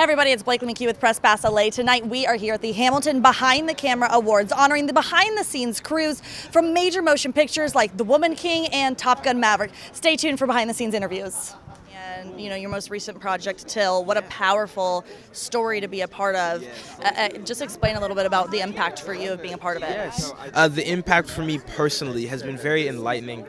Hey everybody, it's Blakely McKee with PressPassLA. Tonight we are here at the Hamilton Behind the Camera Awards, honoring the behind-the-scenes crews from major motion pictures like The Woman King and Top Gun Maverick. Stay tuned for behind-the-scenes interviews. And your most recent project, Till, what a powerful story to be a part of. Just explain a little bit about the impact for you of being a part of it. Yes, the impact for me personally has been very enlightening.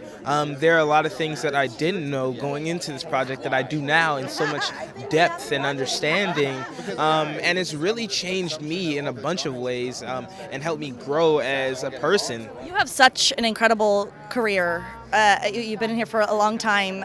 There are a lot of things that I didn't know going into this project that I do now in so much depth and understanding, and it's really changed me in a bunch of ways and helped me grow as a person. You have such an incredible career. You've been in here for a long time.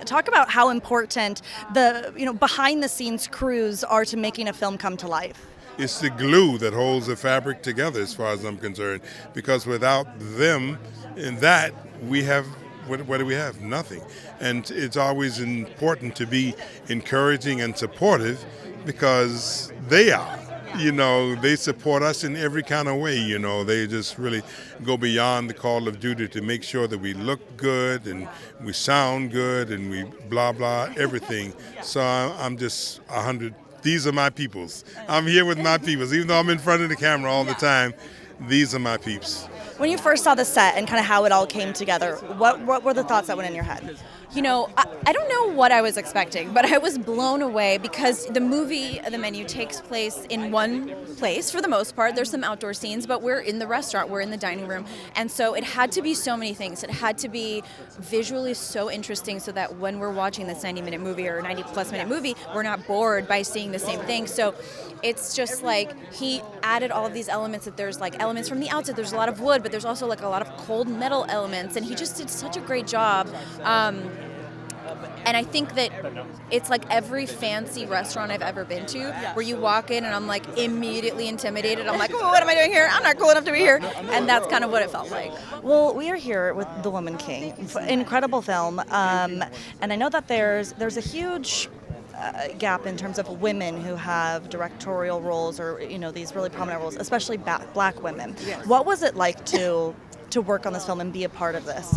Talk about how important the behind-the-scenes crews are to making a film come to life. It's the glue that holds the fabric together, as far as I'm concerned. Because without them, in that we have what do we have? Nothing. And it's always important to be encouraging and supportive because they are. They support us in every kind of way. They just really go beyond the call of duty to make sure that we look good and we sound good and we blah, blah, everything. So I'm just 100. These are my peoples. I'm here with my peoples. Even though I'm in front of the camera all the time, these are my peeps. When you first saw the set and kind of how it all came together, what were the thoughts that went in your head? I don't know what I was expecting, but I was blown away because the movie, The Menu, takes place in one place for the most part. There's some outdoor scenes, but we're in the restaurant, we're in the dining room. And so it had to be so many things. It had to be visually so interesting so that when we're watching this 90-minute movie or 90-plus minute movie, we're not bored by seeing the same thing. So it's just like he added all of these elements that there's like elements from the outside. There's a lot of wood, but there's also like a lot of cold metal elements. And he just did such a great job. And I think that it's like every fancy restaurant I've ever been to where you walk in and I'm like immediately intimidated. I'm like, oh, what am I doing here? I'm not cool enough to be here. And that's kind of what it felt like. Well, we are here with The Woman King, incredible film. And I know that there's a huge gap in terms of women who have directorial roles or, these really prominent roles, especially black women. Yes. What was it like to work on this film and be a part of this?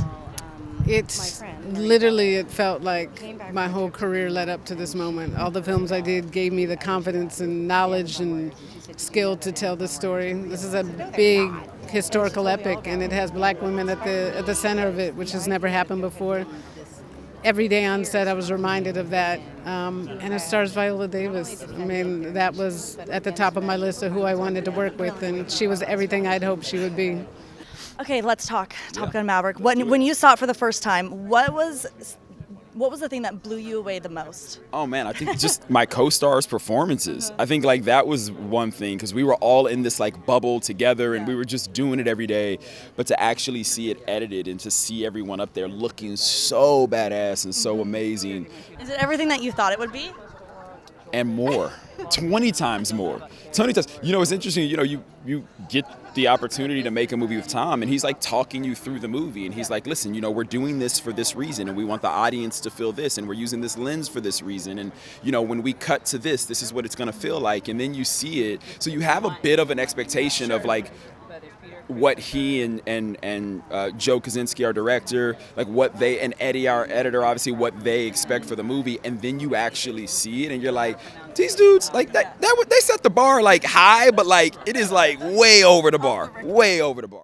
It's literally, it felt like my whole career led up to this moment. All the films I did gave me the confidence and knowledge and skill to tell the story. This is a big historical epic, and it has black women at the center of it, which has never happened before. Every day on set, I was reminded of that. And it stars Viola Davis. I mean, that was at the top of my list of who I wanted to work with, and she was everything I'd hoped she would be. Okay, let's talk Top Gun Maverick. When you saw it for the first time, what was the thing that blew you away the most? Oh man, I think just my co-stars' performances. I think like that was one thing because we were all in this like bubble together and we were just doing it every day. But to actually see it edited and to see everyone up there looking so badass and so amazing. Is it everything that you thought it would be? And more. 20 times more. 20 times. It's interesting, you get the opportunity to make a movie with Tom and he's like talking you through the movie and he's like, listen, we're doing this for this reason and we want the audience to feel this and we're using this lens for this reason and when we cut to this is what it's going to feel like, and then you see it. So you have a bit of an expectation of like what he and Joe Kosinski, our director, like what they, and Eddie, our editor, obviously what they expect for the movie, and then you actually see it and you're like, these dudes, like that they set the bar like high, but like it is like way over the bar.